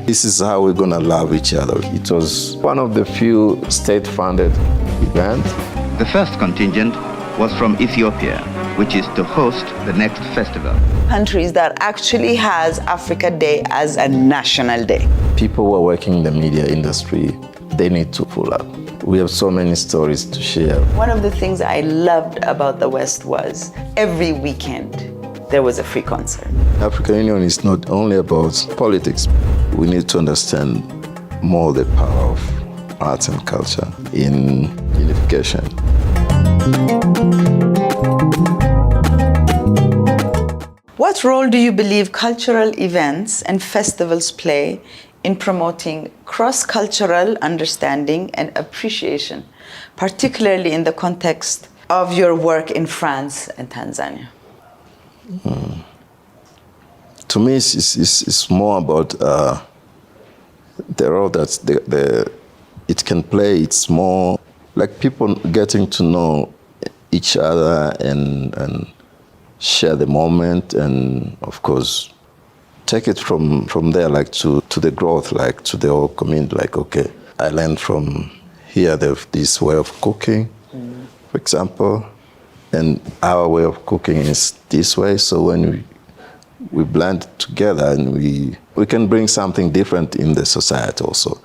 This is how we're gonna love each other. It was one of the few state-funded events. The first contingent was from Ethiopia, which is to host the next festival. Countries that actually has Africa Day as a national day. People who are working in the media industry, they need to pull up. We have so many stories to share. One of the things I loved about the West was every weekend there was a free concert. African Union is not only about politics. We need to understand more the power of arts and culture in unification. What role do you believe cultural events and festivals play in promoting cross-cultural understanding and appreciation, particularly in the context of your work in France and Tanzania? To me, it's more about the role that it can play. It's more like people getting to know each other and share the moment, and of course, take it from there, like to the growth, like to the whole community. Like, okay, I learned from here this way of cooking, for example, and our way of cooking is this way. So when we blend together and we can bring something different in the society also,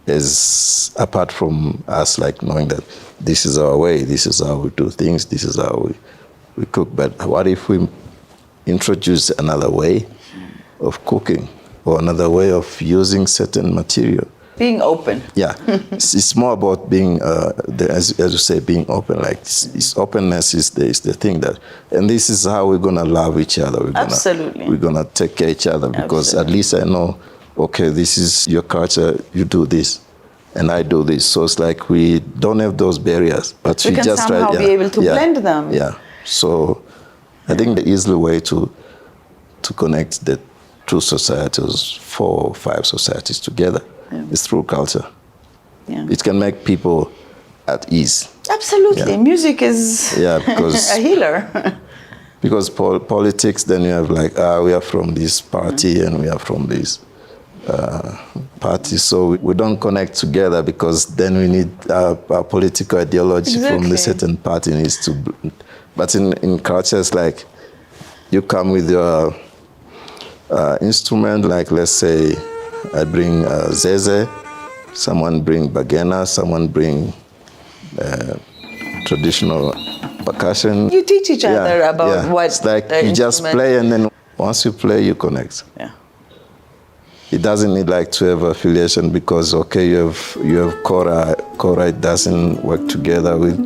as apart from us like knowing that this is our way, this is how we do things, this is how we cook. But what if we introduce another way of cooking or another way of using certain material? Being open. Yeah, it's more about being, as you say, being open. Like it's openness is the thing that, and this is how we're gonna love each other. Absolutely. We're gonna take care of each other because Absolutely. at least I know, okay, this is your culture, you do this, and I do this. So it's like we don't have those barriers, but we can just somehow be able to blend them. Yeah. So I think the easy way to connect the two societies, 4 or 5 societies together, is through culture. Yeah. It can make people at ease. Absolutely. Yeah. Music is because a healer. because politics, then you have like, we are from this party and we are from this party. So we don't connect together because then we need our political ideology from the certain party needs to. But in cultures, like you come with your instrument, like let's say I bring zeze, someone bring bagena, someone bring traditional percussion. You teach each other about what it's like you just play, and then once you play, you connect. Yeah. It doesn't need like to have affiliation because okay, you have kora. Kora, it doesn't work together with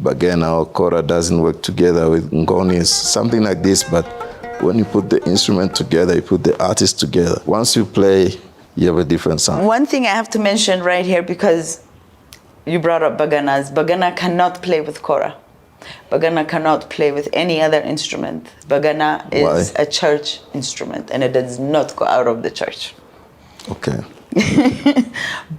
bagena, or kora doesn't work together with ngoni, something like this. But when you put the instrument together, you put the artist together. Once you play, you have a different sound. One thing I have to mention right here, because you brought up baganas. Bagana cannot play with kora. Bagana cannot play with any other instrument. Bagana is a church instrument and it does not go out of the church. Okay.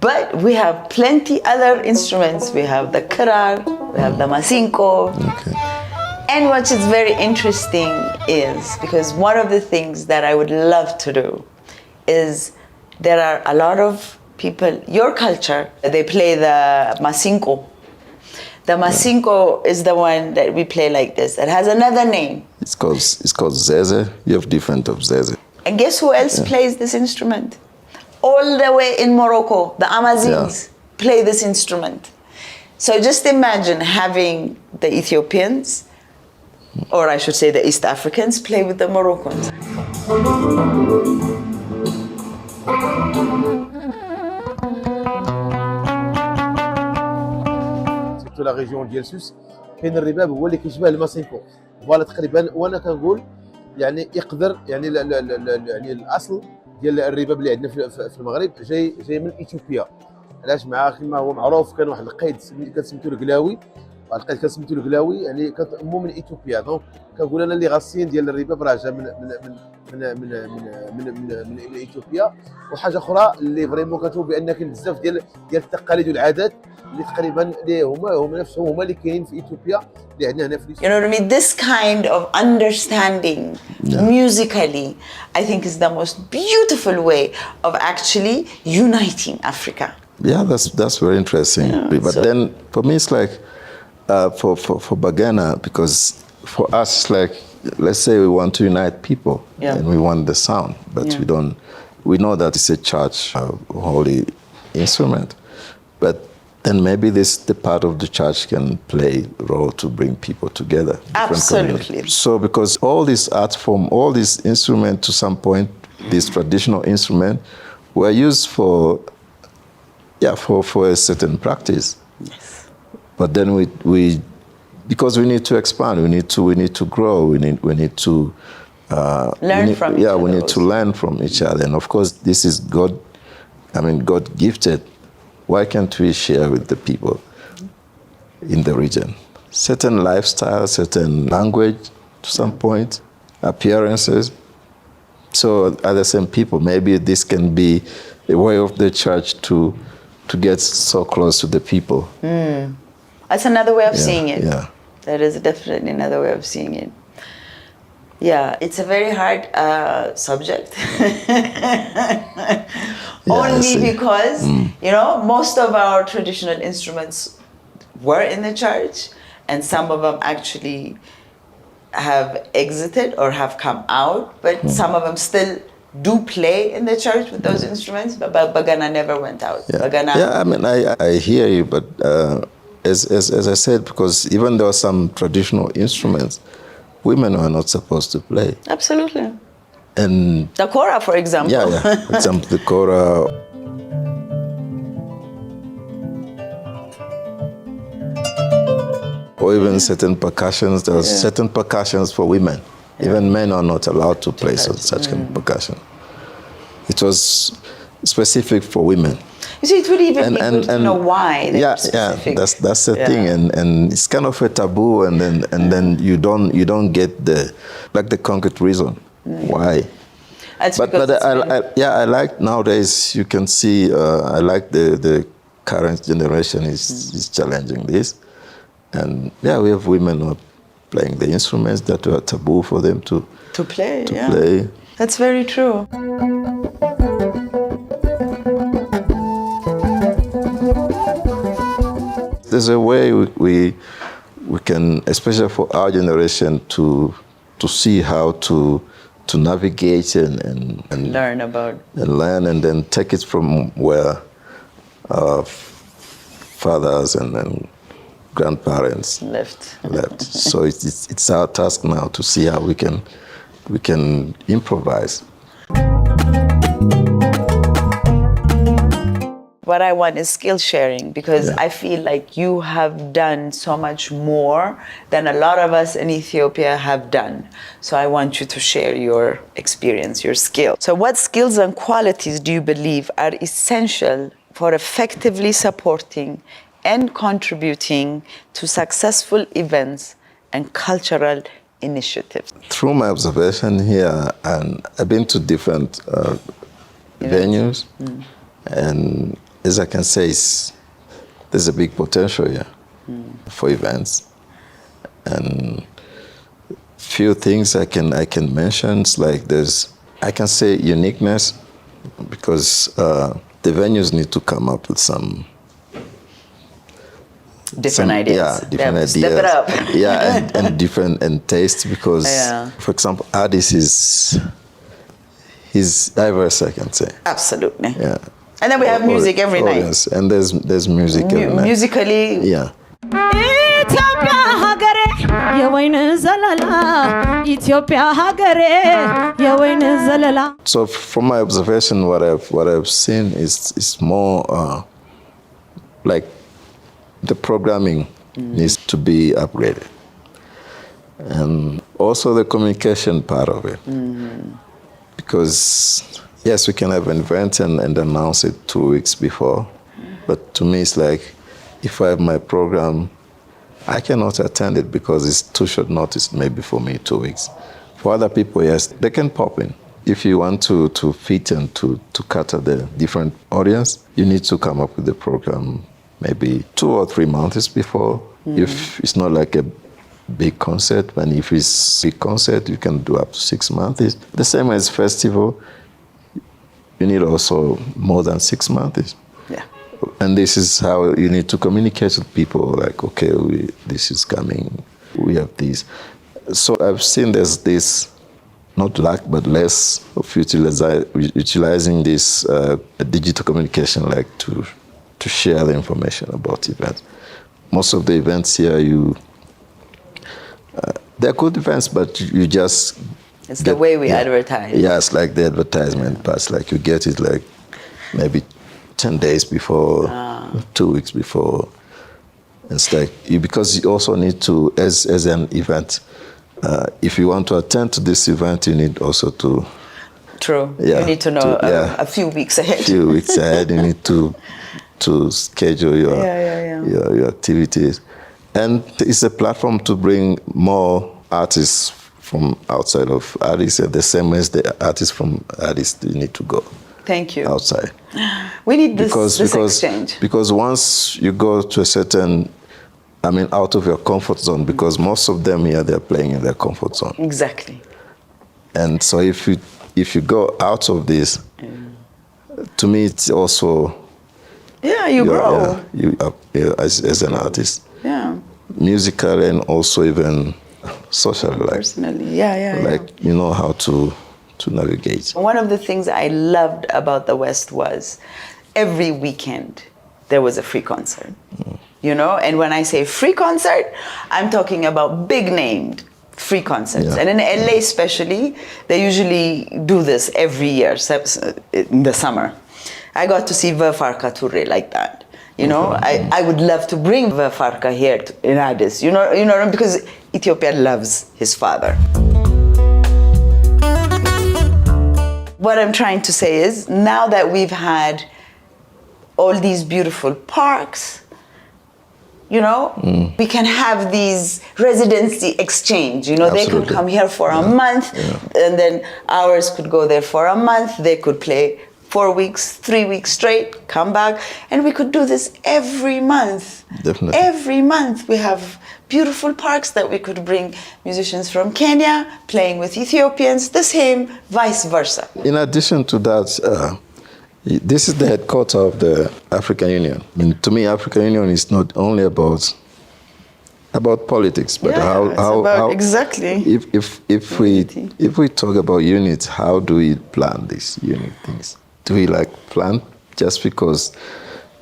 But we have plenty other instruments. We have the karar, we have the masinko. Okay. And what is very interesting is, because one of the things that I would love to do is there are a lot of people, your culture, they play the masinko. The masinko is the one that we play like this. It has another name. It's called zeze. You have different of zeze. And guess who else plays this instrument? All the way in Morocco, the Amazigh play this instrument. So just imagine having the Ethiopians, or I should say the East Africans, play with the Moroccans. سيرتو لا ريجيون ديال سوس كاين الرباب هو اللي كيشبه الماسينكو فوالا تقريبا. وانا كنقول يعني يقدر يعني يعني الاصل ديال الرباب اللي عندنا في المغرب جاي من اثيوبيا. علاش؟ مع كما هو معروف كان واحد القيد كان سميتو القلاوي لقيت كان سميتو القلاوي يعني كانت امه من ايثيوبيا دونك كنقول انا اللي غاسين ديال الرباب راه جا من ايثيوبيا. وحاجه اخرى اللي فريمون كتبوا بان كاين بزاف ديال التقاليد والعادات اللي تقريبا اللي هما نفسهم هما اللي كاينين في ايثيوبيا اللي عندنا هنا في You know what I mean? This kind of understanding musically, I think is the most beautiful way of actually uniting Africa. Yeah, that's very interesting. Yeah, but then for me, it's like for Bagana, because for us, it's like, let's say we want to unite people and we want the sound, but we know that it's a church, holy instrument, but then maybe the part of the church can play a role to bring people together. Absolutely. So because all this art form, all these instruments to some point, these traditional instruments were used for a certain practice. Yes. But then we because we need to expand, we need to grow, we need to learn from each other. We need to learn from each other. And of course, this is God gifted. Why can't we share with the people in the region? Certain lifestyle, certain language to some point, appearances. So are the same people. Maybe this can be a way of the church to get so close to the people. That's another way of seeing it. Yeah. That is definitely another way of seeing it. Yeah, it's a very hard subject. Only because, most of our traditional instruments were in the church, and some of them actually have exited or have come out, but some of them still do play in the church with those instruments, but Bagana never went out. Yeah, Bagana, I hear you, but as I said, because even there are some traditional instruments, women are not supposed to play. Absolutely. And the kora, for example. For example, the kora. Or even certain percussions. There are certain percussions for women. Even men are not allowed to play such kind of percussion. It was specific for women. You see, it would even be good to know why. That's the thing, and it's kind of a taboo, and then you don't get the concrete reason why. But I like nowadays. You can see. I like the current generation is challenging this, and we have women who are playing the instruments that were taboo for them to play. Play. That's very true. There's a way we can, especially for our generation, to see how to navigate and learn about and learn, and then take it from where our fathers and grandparents left. So it's our task now to see how we can improvise. What I want is skill sharing, because I feel like you have done so much more than a lot of us in Ethiopia have done. So I want you to share your experience, your skill. So what skills and qualities do you believe are essential for effectively supporting and contributing to successful events and cultural initiatives? Through my observation here, and I've been to different venues, and as I can say, there's a big potential here for events, and few things I can mention. It's like I can say uniqueness, because the venues need to come up with some different ideas. Yeah, different ideas. Step it up. and different taste, because for example, Addis he's diverse, I can say. Absolutely. Yeah. And then we have music every night. Yes, and there's music every night. Musically. Yeah. So from my observation, what I've seen is more like the programming needs to be upgraded, and also the communication part of it, because yes, we can have an event and announce it 2 weeks before, but to me it's like, if I have my program I cannot attend it because it's too short notice, maybe for me 2 weeks. For other people, yes, they can pop in. If you want to fit and to cater the different audience, you need to come up with the program maybe 2 or 3 months before. If it's not like a big concert, and if it's a big concert, you can do up to 6 months. The same as festival, you need also more than 6 months. Yeah. And this is how you need to communicate with people, like, okay, this is coming, we have this. So I've seen there's this, not lack, but less of utilizing this digital communication, like to share the information about events. Most of the events here, they're good events, but you just... It's the way we advertise. Yeah, it's like the advertisement, but it's like you get it like maybe 10 days before, 2 weeks before. It's like, because you also need to, as an event, if you want to attend to this event, you need also to... True. Yeah, you need to know a few weeks ahead. A few weeks ahead, you need to schedule your activities. And it's a platform to bring more artists from outside of Addis, the same as the artists from Addis, you need to go. Thank you. Outside. We need this exchange. Because once you go to a certain, out of your comfort zone, because most of them here, they're playing in their comfort zone. Exactly. And so if you go out of this, to me, it's also... Yeah, you grow. As an artist. Yeah. Musically and also even socially. Like, personally, yeah. Like, you know how to navigate. One of the things I loved about the West was every weekend there was a free concert. You know, and when I say free concert, I'm talking about big named free concerts. Yeah. And in LA especially, they usually do this every year in the summer. I got to see Afreeqa Touré like that. You know, I would love to bring Afreeqa here in Addis, you know, because Ethiopia loves his father. What I'm trying to say is, now that we've had all these beautiful parks, you know, we can have these residency exchange. You know, Absolutely. They could come here for a month, and then ours could go there for a month. They could play 4 weeks, 3 weeks straight, come back, and we could do this every month. Definitely. Every month we have beautiful parks that we could bring musicians from Kenya playing with Ethiopians, the same, vice versa. In addition to that, this is the headquarters of the African Union. To me, African Union is not only about politics, but how exactly. If we talk about units, how do we plan these unit things? Do we plan just because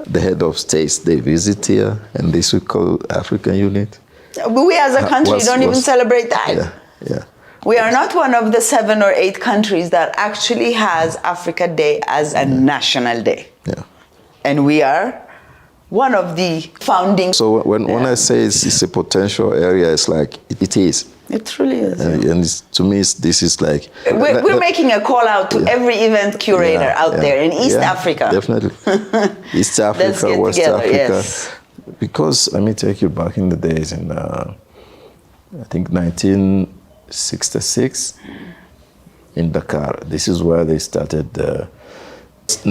the head of states, they visit here and this we call African unit? But we as a country don't even celebrate that. Yeah. We are not one of the 7 or 8 countries that actually has Africa Day as a national day. Yeah. And we are one of the founding... So when I say it's a potential area, it's like, it is. It truly is. And to me, this is like... We're making a call out to every event curator out there in East Africa. Definitely. East Africa, West together, Africa. Yes. Because, let me take you back in the days in, I think, 1966 in Dakar. This is where they started. The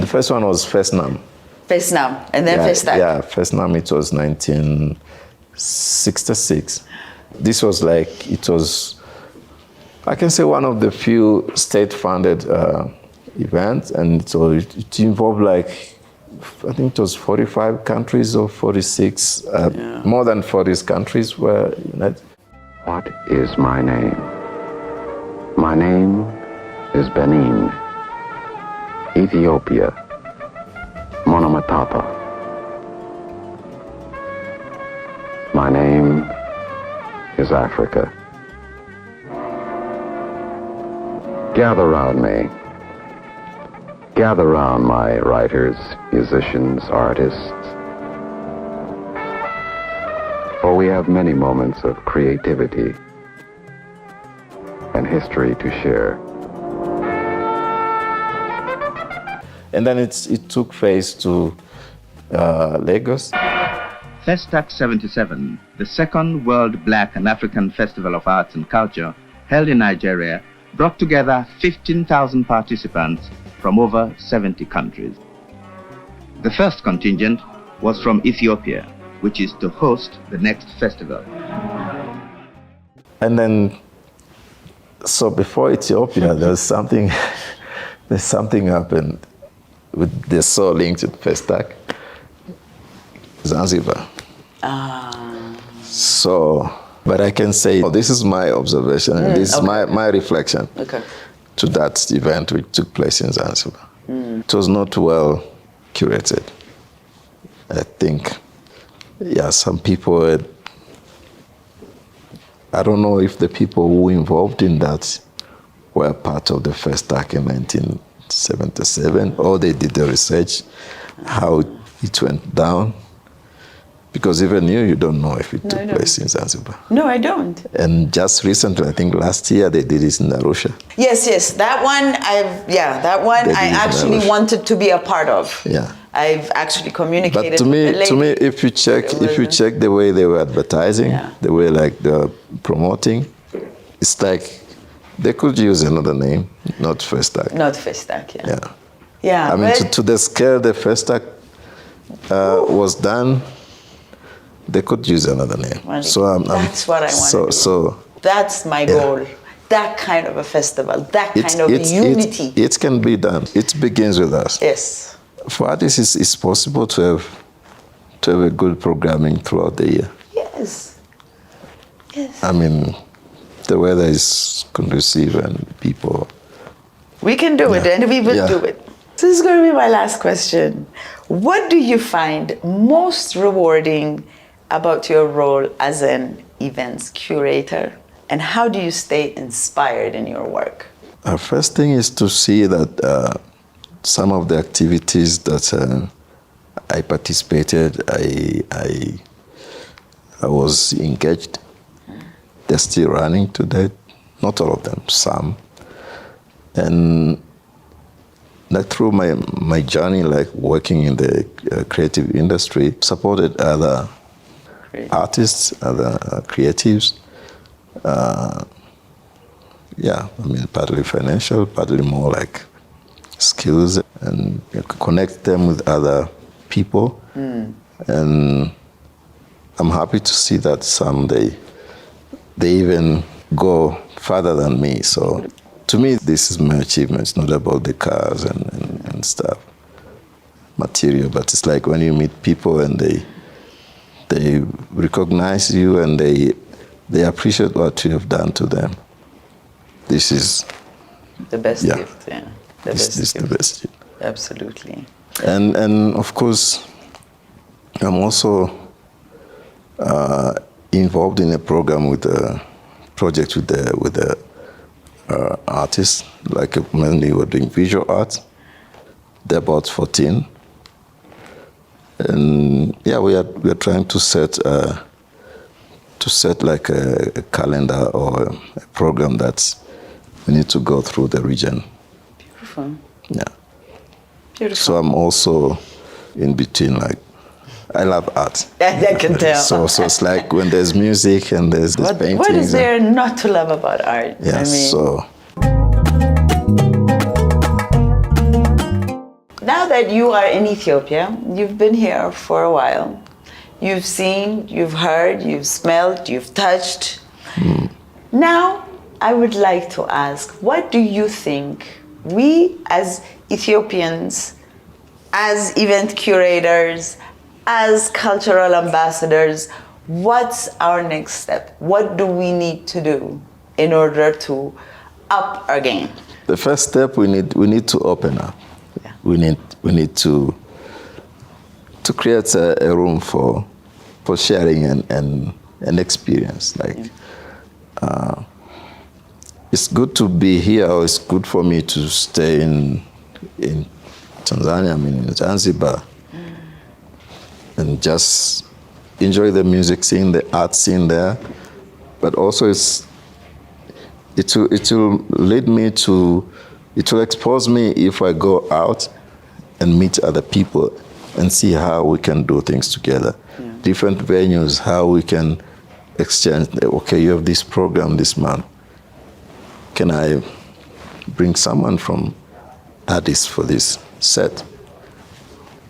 first one was Fesnam. Fesnam, and then Festac. Yeah, Fesnam, it was 1966. This was I can say one of the few state-funded events, and so it involved I think it was 45 countries or 46, more than 40 countries were united. What is my name? My name is Benin, Ethiopia, Monomatapa. My name is Africa. Gather round me. Gather round my writers, musicians, artists. For we have many moments of creativity and history to share. And then it took phase to Lagos. Festac 77, the second World Black and African Festival of Arts and Culture, held in Nigeria, brought together 15,000 participants from over 70 countries. The first contingent was from Ethiopia, which is to host the next festival. And then, so before Ethiopia, there's something happened with the soul linked to Festac, Zanzibar. So, but I can say, this is my observation, and this is my reflection to that event which took place in Zanzibar. It was not well curated. I think, some people had, I don't know if the people who involved in that were part of the Festac in 1977, or they did the research, how it went down. Because even you don't know if it took place in Zanzibar. No, I don't. And just recently, I think last year, they did it in Arusha. Yes, that one, I actually wanted to be a part of. Yeah. I've actually communicated but to me, if you check the way they were advertising, the way like they're promoting, it's like they could use another name, not Festac. Not Festac, Yeah. I mean, to the scale the Festac was done, they could use another name. Malik, so that's what I want to do. So that's my goal. That kind of a festival, that kind of unity. It can be done. It begins with us. Yes. For artists, it's possible to have a good programming throughout the year. Yes. I mean, the weather is conducive and people. We can do it, and we will do it. This is going to be my last question. What do you find most rewarding about your role as an events curator, and how do you stay inspired in your work? First thing is to see that some of the activities that I participated, I was engaged. They're still running today. Not all of them, some. And like through my journey, like working in the creative industry, supported other artists, other creatives. Partly financial, partly more like skills, and connect them with other people. And I'm happy to see that some they even go further than me. So to me, this is my achievement. It's not about the cars and stuff, material, but it's like when you meet people and they recognize you and they appreciate what you have done to them. This is the best gift. This is the best gift. Absolutely. And of course, I'm also involved in a program with a project with the artists, like mainly we're doing visual art. They're about 14. And we are trying to set like a calendar or a program that we need to go through the region. Beautiful. Yeah. Beautiful. So I'm also in between, like, I love art. I can tell. So it's like when there's music and there's painting. What is there not to love about art? Yes, Now that you are in Ethiopia, you've been here for a while. You've seen, you've heard, you've smelled, you've touched. Now, I would like to ask, what do you think we as Ethiopians, as event curators, as cultural ambassadors, what's our next step? What do we need to do in order to up our game? The first step, we need to open up. Yeah. We need to create a room for sharing and experience. Like, it's good to be here, or it's good for me to stay in Tanzania, in Zanzibar, and just enjoy the music scene, the art scene there. But also it will lead me to, it will expose me if I go out and meet other people and see how we can do things together. Yeah. different venues, how we can exchange. Okay, you have this program this month. Can I bring someone from Addis for this set?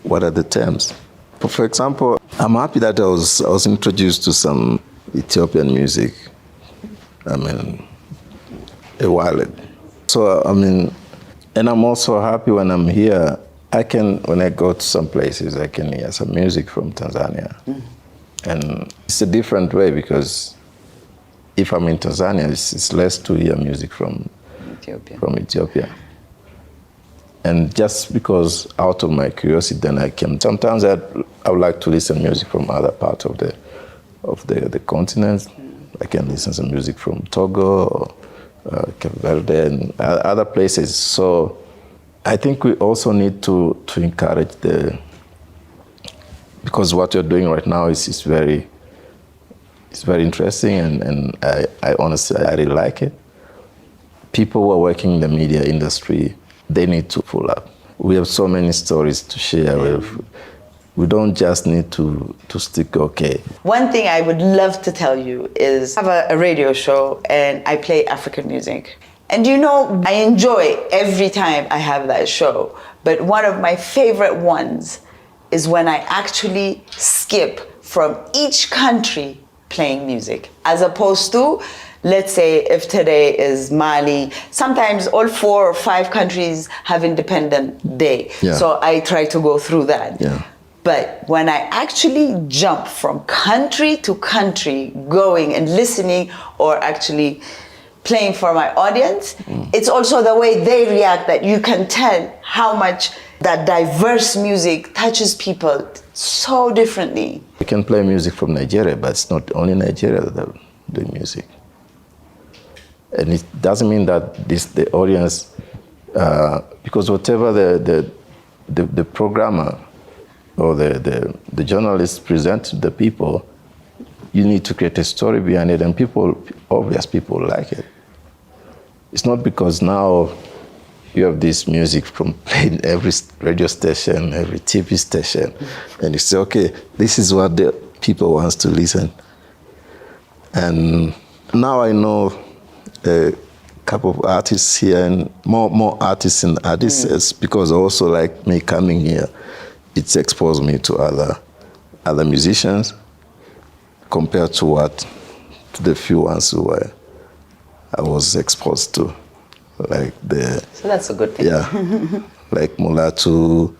What are the terms? For example, I'm happy that I was introduced to some Ethiopian music, a while ago. So, and I'm also happy when I'm here, when I go to some places, I can hear some music from Tanzania. And it's a different way because if I'm in Tanzania, it's less to hear music from Ethiopia. And just because out of my curiosity, then I came. Sometimes I would like to listen to music from other parts of the continent. I can listen to some music from Togo or Cape Verde and other places. So I think we also need to encourage because what you're doing right now is very interesting, and I honestly, I really like it. People who are working in the media industry, they need to pull up. We have so many stories to share. We don't just need to stick, okay. One thing I would love to tell you is I have a radio show and I play African music. And I enjoy every time I have that show. But one of my favorite ones is when I actually skip from each country playing music, as opposed to, let's say if today is Mali, sometimes all 4 or 5 countries have independent day. Yeah. So I try to go through that. Yeah. But when I actually jump from country to country, going and listening or actually playing for my audience, it's also the way they react that you can tell how much that diverse music touches people so differently. We can play music from Nigeria, but it's not only Nigeria that do music. And it doesn't mean that the audience, because whatever the programmer or the journalist present to the people, you need to create a story behind it, and people like it. It's not because now you have this music from playing every radio station, every TV station, and you say, okay, this is what the people wants to listen. And now I know a couple of artists here, and more artists in Addis, because also like me coming here, it's exposed me to other musicians compared to the few ones who I was exposed to, like So that's a good thing. Yeah, like Mulatu,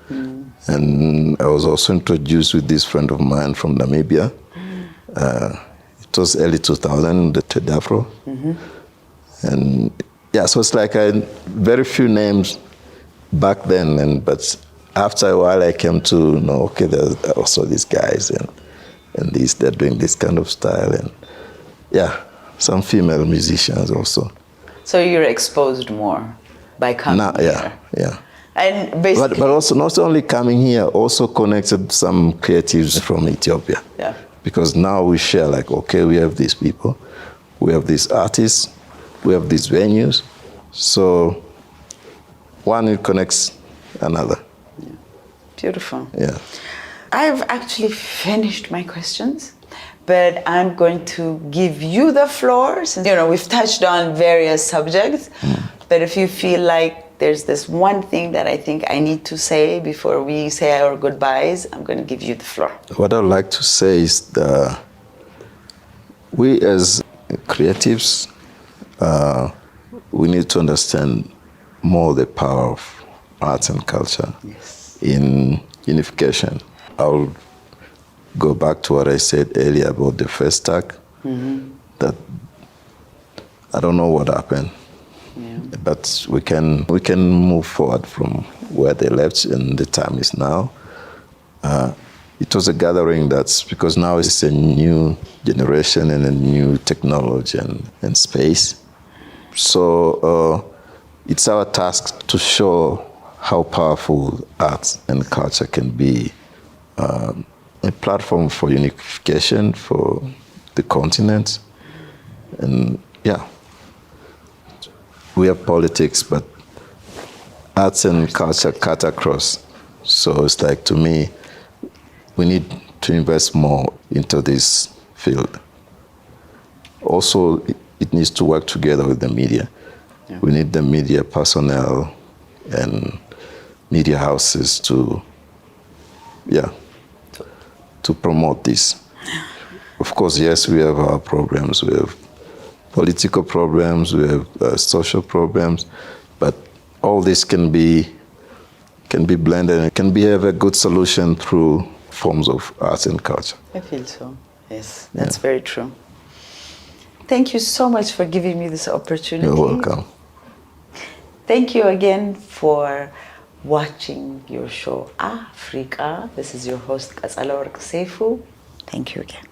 and I was also introduced with this friend of mine from Namibia. It was early 2000, the Ted Afro. And yeah, so it's like very few names back then, but after a while I came to know, okay, there's also these guys and they're doing this kind of style, and yeah, some female musicians also. So you're exposed more by coming here. Yeah. And basically, but also not only coming here, also connected some creatives from Ethiopia. Yeah. Because now we share, like, okay, we have these people, we have these artists, we have these venues. So one connects another. Yeah. Beautiful. Yeah. I've actually finished my questions, but I'm going to give you the floor since, we've touched on various subjects, but if you feel like there's this one thing that I think I need to say before we say our goodbyes, I'm going to give you the floor. What I'd like to say is that we as creatives, we need to understand more the power of arts and culture in unification. I'll go back to what I said earlier about the first tag, that I don't know what happened, but we can move forward from where they left, and the time is now. It was a gathering that's because now it's a new generation and a new technology and space. So it's our task to show how powerful arts and culture can be, a platform for unification for the continent. And yeah, we have politics, but arts and culture cut across. So it's like, to me, we need to invest more into this field. Also, it needs to work together with the media. Yeah. We need the media personnel and media houses to promote this. Of course, yes, we have our problems. We have political problems, we have social problems, but all this can be blended and can have a good solution through forms of arts and culture. I feel so. Yes, that's very true. Thank you so much for giving me this opportunity. You're welcome. Thank you again for watching your show, Afreeqa. This is your host, Qetselawork. Thank you again.